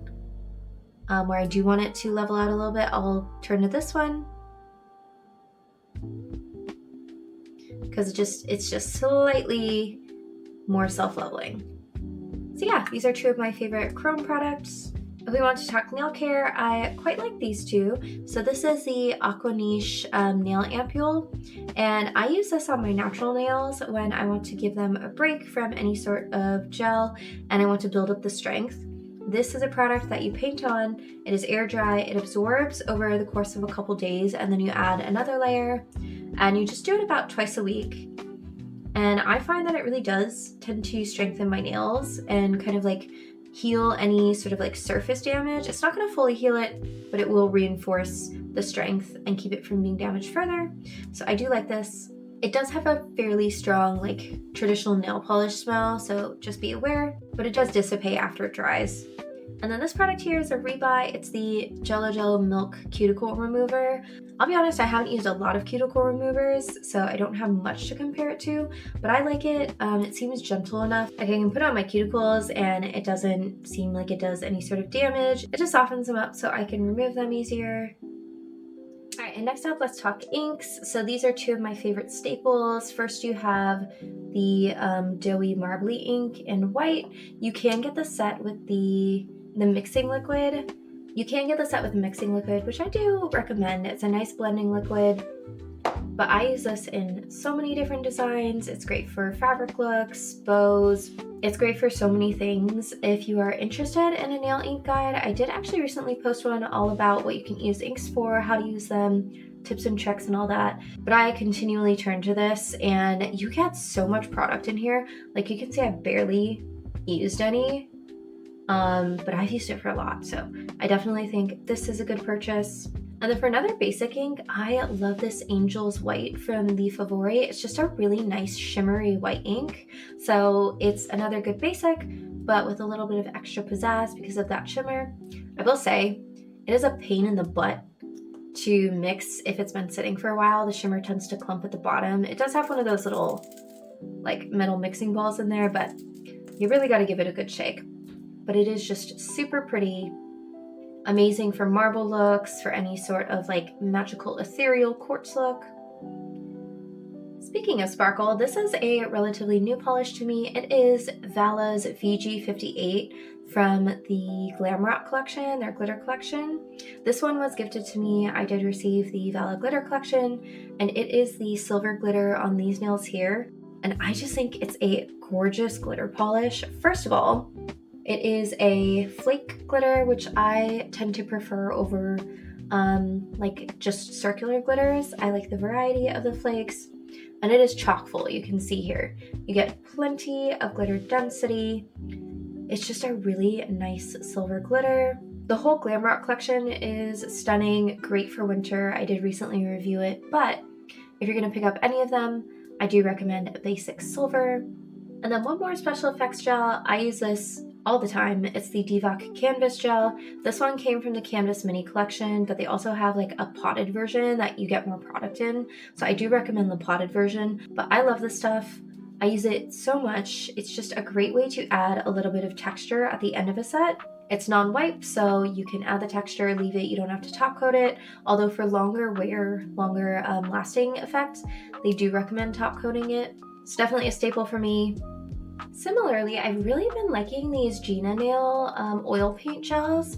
Speaker 1: where I do want it to level out a little bit, I'll turn to this one. Because it's just slightly more self-leveling. So yeah, these are 2 of my favorite chrome products. If we want to talk nail care, I quite like these 2. So this is the Aqua Niche nail ampule, and I use this on my natural nails when I want to give them a break from any sort of gel and I want to build up the strength. This is a product that you paint on, it is air dry, it absorbs over the course of a couple days, and then you add another layer, and you just do it about twice a week. And I find that it really does tend to strengthen my nails and kind of like heal any sort of like surface damage. It's not going to fully heal it, but it will reinforce the strength and keep it from being damaged further. So I do like this. It does have a fairly strong like traditional nail polish smell, so just be aware, but it does dissipate after it dries. And then this product here is a rebuy. It's the Jello Jello Milk Cuticle Remover. I'll be honest, I haven't used a lot of cuticle removers, so I don't have much to compare it to, but I like it. It seems gentle enough. Like I can put it on my cuticles and it doesn't seem like it does any sort of damage. It just softens them up so I can remove them easier. All right, and next up, let's talk inks. So these are 2 of my favorite staples. First, you have the Doughy Marbly ink in white. You can get the set with the mixing liquid. You can get the set with mixing liquid, which I do recommend. It's a nice blending liquid, but I use this in so many different designs. It's great for fabric looks, bows. It's great for so many things. If you are interested in a nail ink guide, I did actually recently post one all about what you can use inks for, how to use them, tips and tricks and all that. But I continually turn to this and you get so much product in here. Like you can see I've barely used any. But I've used it for a lot, so I definitely think this is a good purchase. And then for another basic ink, I love this Angel's White from the Favori. It's just a really nice shimmery white ink. So it's another good basic, but with a little bit of extra pizzazz because of that shimmer. I will say, it is a pain in the butt to mix if it's been sitting for a while. The shimmer tends to clump at the bottom. It does have one of those little like metal mixing balls in there, but you really got to give it a good shake. But it is just super pretty Amazing for marble looks, for any sort of like magical ethereal quartz look. Speaking of sparkle, this is a relatively new polish to me. It is Vala's VG58 from the Glam Rock collection, their glitter collection. This one was gifted to me. I did receive the Vala glitter collection, and it is the silver glitter on these nails here. And I just think it's a gorgeous glitter polish. First of all, it is a flake glitter, which I tend to prefer over like just circular glitters. I like the variety of the flakes. And it is chock full, you can see here. You get plenty of glitter density. It's just a really nice silver glitter. The whole Glam Rock collection is stunning, great for winter. I did recently review it, but if you're gonna pick up any of them, I do recommend Basic Silver. And then one more special effects gel. I use this all the time. It's the DVOK Canvas Gel. This one came from the Canvas Mini collection, but they also have like a potted version that you get more product in. So I do recommend the potted version, but I love this stuff. I use it so much. It's just a great way to add a little bit of texture at the end of a set. It's non-wipe, so you can add the texture, leave it, you don't have to top coat it. Although for longer wear, longer lasting effects, they do recommend top coating it. It's definitely a staple for me. Similarly, I've really been liking these Gina Nail oil paint gels.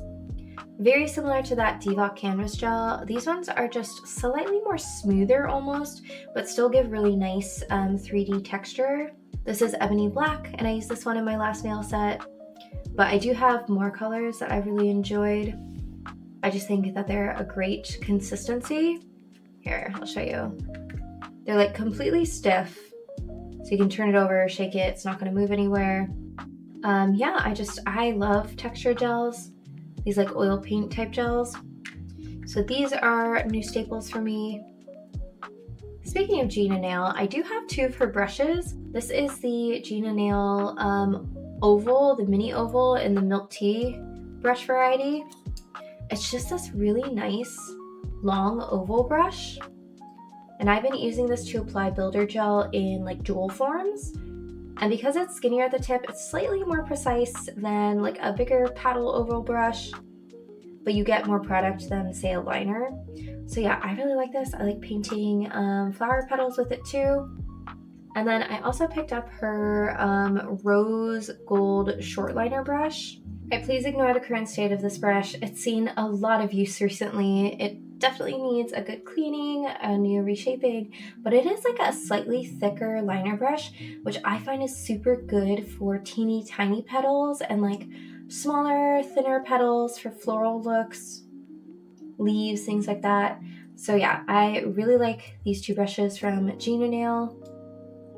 Speaker 1: Very similar to that DVOK Canvas Gel. These ones are just slightly more smoother almost, but still give really nice 3D texture. This is Ebony Black, and I used this one in my last nail set. But I do have more colors that I really enjoyed. I just think that they're a great consistency. Here, I'll show you. They're like completely stiff. So you can turn it over, shake it, it's not gonna move anywhere. Yeah, I love texture gels. These like oil paint type gels. So these are new staples for me. Speaking of Gina Nail, I do have two of her brushes. This is the Gina Nail oval, the mini oval in the milk tea brush variety. It's just this really nice long oval brush. And I've been using this to apply builder gel in like jewel forms. And because it's skinnier at the tip, it's slightly more precise than like a bigger paddle oval brush, but you get more product than say a liner. So yeah, I really like this. I like painting flower petals with it too. And then I also picked up her rose gold short liner brush. Please ignore the current state of this brush. It's seen a lot of use recently. It definitely needs a good cleaning, a new reshaping, but it is like a slightly thicker liner brush, which I find is super good for teeny tiny petals and like smaller, thinner petals for floral looks, leaves, things like that. So yeah, I really like these two brushes from Gina Nail.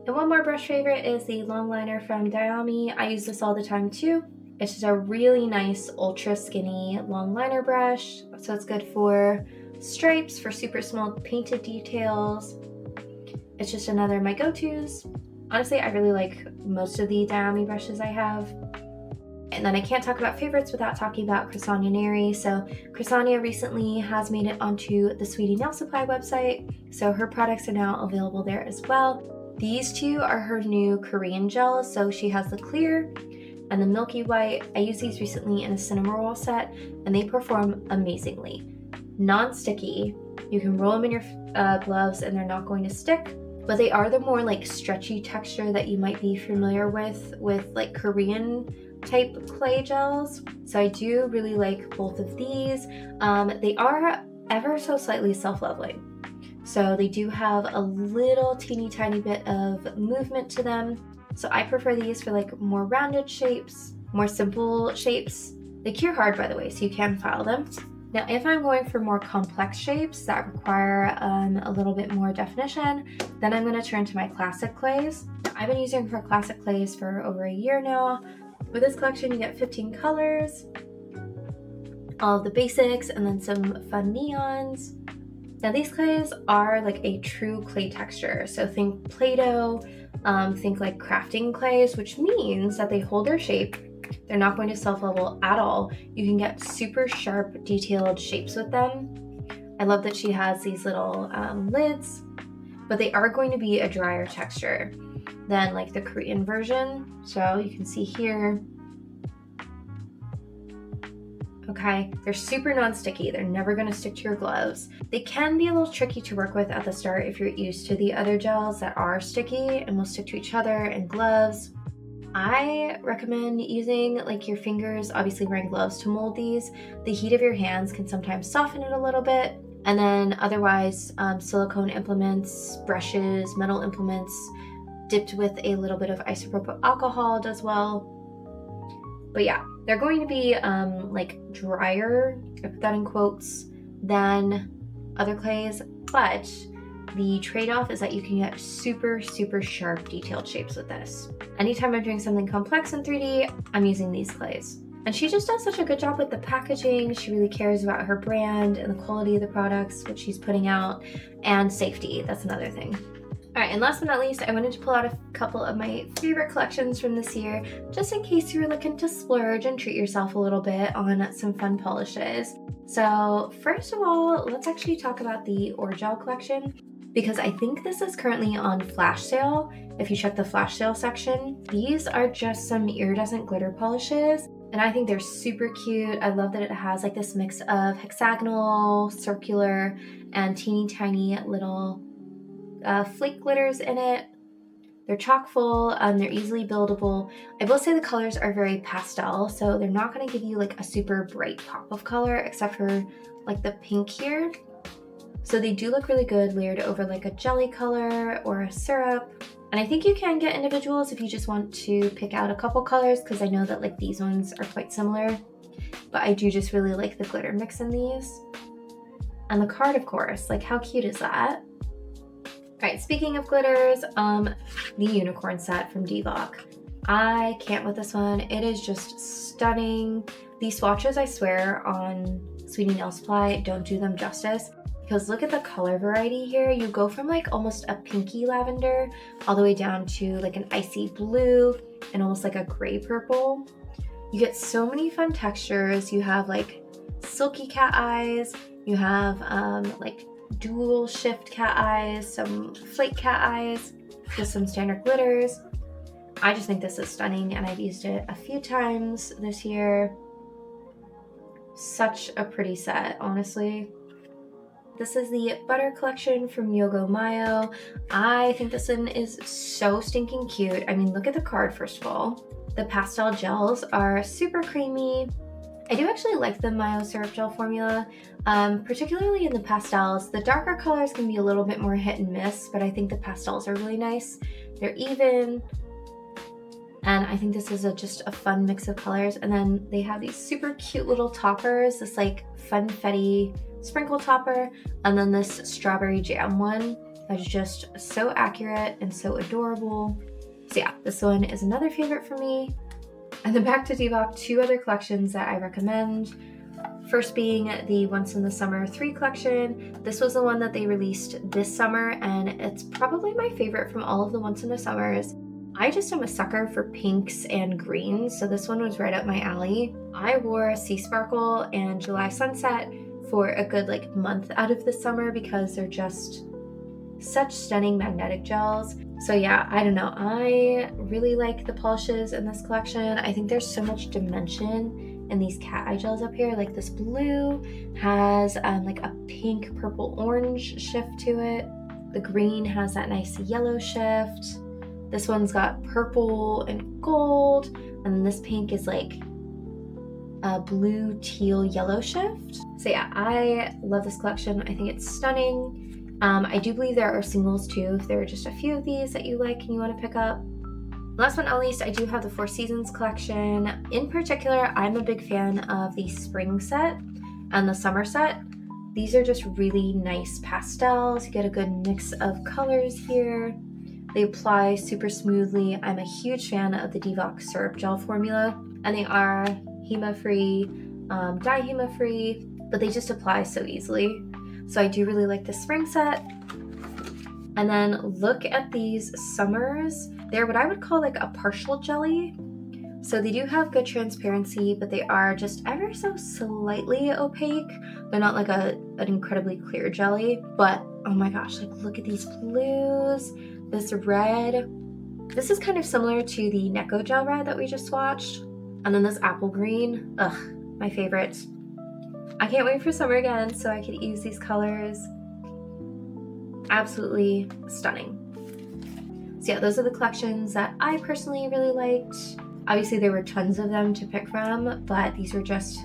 Speaker 1: And one more brush favorite is the long liner from Diami. I use this all the time too. It's just a really nice ultra skinny long liner brush, so it's good for stripes, for super small painted details. It's just another of my go-tos. Honestly, I really like most of the Diami brushes I have. And then I can't talk about favorites without talking about Chrisania Neri. So Chrisania recently has made it onto the Sweetie Nail Supply website, so her products are now available there as well. These two are her new Korean gels, so she has the clear and the milky white. I used these recently in a cinema roll set, and they perform amazingly. Non-sticky, you can roll them in your gloves and they're not going to stick, but they are the more like stretchy texture that you might be familiar with like Korean type clay gels. So I do really like both of these. They are ever so slightly self-leveling. So they do have a little teeny tiny bit of movement to them. So I prefer these for like more rounded shapes, more simple shapes. They cure hard, by the way, so you can file them. Now, if I'm going for more complex shapes that require a little bit more definition, then I'm going to turn to my classic clays. I've been using her classic clays for over a year now. With this collection, you get 15 colors, all of the basics, and then some fun neons. Now, these clays are like a true clay texture. So think Play-Doh, think like crafting clays, which means that they hold their shape. They're not going to self-level at all. You can get super sharp, detailed shapes with them. I love that she has these little lids, but they are going to be a drier texture than like the Korean version. So you can see here. okay? They're super non-sticky. They're never gonna stick to your gloves. They can be a little tricky to work with at the start if you're used to the other gels that are sticky and will stick to each other and gloves. I recommend using like your fingers, obviously wearing gloves to mold these. The heat of your hands can sometimes soften it a little bit. And then otherwise, silicone implements, brushes, metal implements, dipped with a little bit of isopropyl alcohol does well. But yeah, they're going to be like drier, I put that in quotes, than other clays, but the trade-off is that you can get super, super sharp detailed shapes with this. Anytime I'm doing something complex in 3D, I'm using these clays. And she just does such a good job with the packaging. She really cares about her brand and the quality of the products, what she's putting out, and safety. That's another thing. All right, and last but not least, I wanted to pull out a couple of my favorite collections from this year, just in case you were looking to splurge and treat yourself a little bit on some fun polishes. So first of all, let's actually talk about the Orgel collection, because I think this is currently on flash sale. If you check the flash sale section, these are just some iridescent glitter polishes, and I think they're super cute. I love that it has like this mix of hexagonal, circular, and teeny tiny little flake glitters in it. They're chock full, they're easily buildable. I will say the colors are very pastel, so they're not going to give you like a super bright pop of color except for like the pink here. So they do look really good layered over like a jelly color or a syrup. And I think you can get individuals if you just want to pick out a couple colors, because I know that like these ones are quite similar, but I do just really like the glitter mix in these. And the card, of course, like how cute is that? All right, speaking of glitters, the unicorn set from DVOK. I can't with this one. It is just stunning. These swatches, I swear, on Sweetie Nail Supply don't do them justice, because look at the color variety here. You go from like almost a pinky lavender all the way down to like an icy blue and almost like a gray purple. You get so many fun textures. You have like silky cat eyes. You have like dual shift cat eyes, some flake cat eyes, just some standard glitters. I just think this is stunning, and I've used it a few times this year. Such a pretty set, honestly. This is the Butter collection from Yogo Mayo. I think this one is so stinking cute. I mean, look at the card, first of all. The pastel gels are super creamy. I do actually like the Mayo syrup gel formula, particularly in the pastels. The darker colors can be a little bit more hit and miss, but I think the pastels are really nice. They're even, and I think this is just a fun mix of colors. And then they have these super cute little toppers, this like funfetti sprinkle topper, and then this strawberry jam one that is just so accurate and so adorable. So yeah, this one is another favorite for me. And then back to DVOK, two other collections that I recommend. First being the Once in the Summer 3 collection. This was the one that they released this summer, and it's probably my favorite from all of the Once in the Summers. I just am a sucker for pinks and greens, so this one was right up my alley. I wore Sea Sparkle and July Sunset for a good like month out of the summer because they're just such stunning magnetic gels. So yeah, I don't know. I really like the polishes in this collection. I think there's so much dimension in these cat eye gels up here. Like this blue has like a pink, purple, orange shift to it. The green has that nice yellow shift. This one's got purple and gold. And this pink is like a blue, teal, yellow shift. So yeah, I love this collection. I think it's stunning. I do believe there are singles too, if there are just a few of these that you like and you want to pick up. Last but not least, I do have the Four Seasons collection. In particular, I'm a big fan of the spring set and the summer set. These are just really nice pastels. You get a good mix of colors here. They apply super smoothly. I'm a huge fan of the DVOK syrup gel formula, and they are HEMA-free, dye-HEMA-free, but they just apply so easily. So I do really like the spring set. And then look at these summers. They're what I would call like a partial jelly. So they do have good transparency, but they are just ever so slightly opaque. They're not like an incredibly clear jelly, but oh my gosh, like look at these blues, this red. This is kind of similar to the Nekogel red that we just swatched. And then this apple green, ugh, my favorite. I can't wait for summer again so I could use these colors. Absolutely stunning. So yeah, those are the collections that I personally really liked. Obviously there were tons of them to pick from, but these were just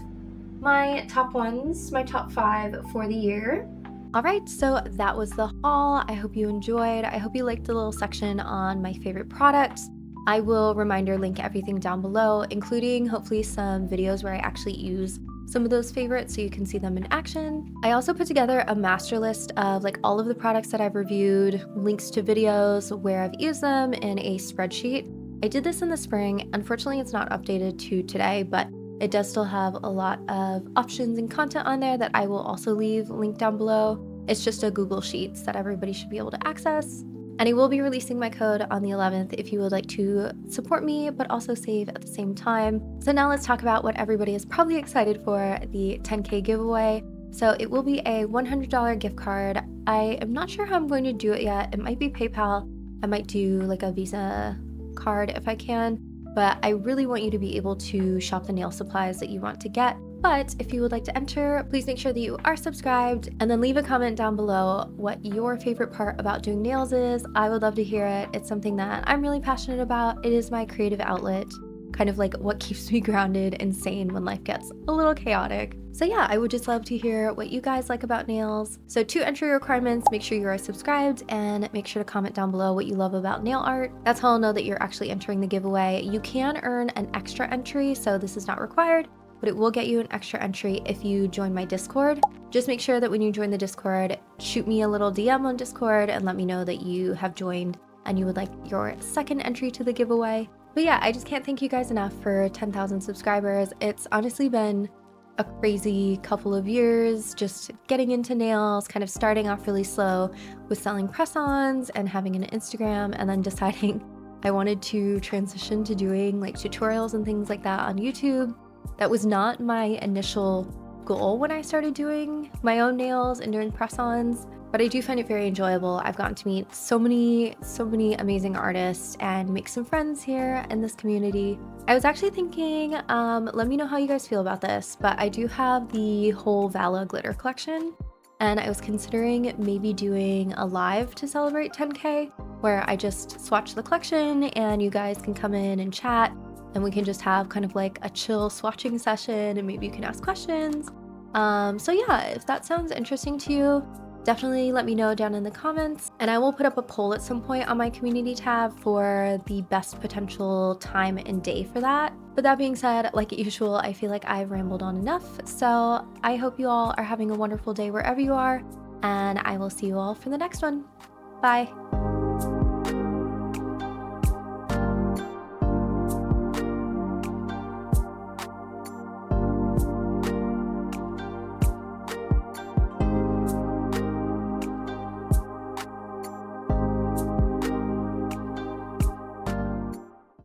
Speaker 1: my top ones, my top 5 for the year. All right, so that was the haul. I hope you enjoyed. I hope you liked the little section on my favorite products. I will reminder link everything down below, including hopefully some videos where I actually use some of those favorites so you can see them in action. I also put together a master list of like all of the products that I've reviewed, links to videos where I've used them in a spreadsheet. I did this in the spring. Unfortunately, it's not updated to today, but it does still have a lot of options and content on there that I will also leave linked down below. It's just a Google Sheets that everybody should be able to access. And I will be releasing my code on the 11th if you would like to support me, but also save at the same time. So now let's talk about what everybody is probably excited for, the 10K giveaway. So it will be a $100 gift card. I am not sure how I'm going to do it yet. It might be PayPal. I might do like a Visa card if I can. But I really want you to be able to shop the nail supplies that you want to get. But if you would like to enter, please make sure that you are subscribed and then leave a comment down below what your favorite part about doing nails is. I would love to hear it. It's something that I'm really passionate about. It is my creative outlet, kind of like what keeps me grounded and sane when life gets a little chaotic. So yeah, I would just love to hear what you guys like about nails. So 2 entry requirements, make sure you are subscribed and make sure to comment down below what you love about nail art. That's how I'll know that you're actually entering the giveaway. You can earn an extra entry, so this is not required, but it will get you an extra entry if you join my Discord. Just make sure that when you join the Discord, shoot me a little DM on Discord and let me know that you have joined and you would like your second entry to the giveaway. But yeah, I just can't thank you guys enough for 10,000 subscribers. It's honestly been a crazy couple of years just getting into nails, kind of starting off really slow with selling press-ons and having an Instagram, and then deciding I wanted to transition to doing like tutorials and things like that on YouTube. That was not my initial goal when I started doing my own nails and doing press-ons, but I do find it very enjoyable. I've gotten to meet so many amazing artists and make some friends here in this community. I was actually thinking, let me know how you guys feel about this, but I do have the whole Vala glitter collection, and I was considering maybe doing a live to celebrate 10K where I just swatch the collection and you guys can come in and chat and we can just have kind of like a chill swatching session and maybe you can ask questions. So yeah, if that sounds interesting to you, definitely let me know down in the comments, and I will put up a poll at some point on my community tab for the best potential time and day for that. But that being said, like usual, I feel like I've rambled on enough, so I hope you all are having a wonderful day wherever you are, and I will see you all for the next one. Bye.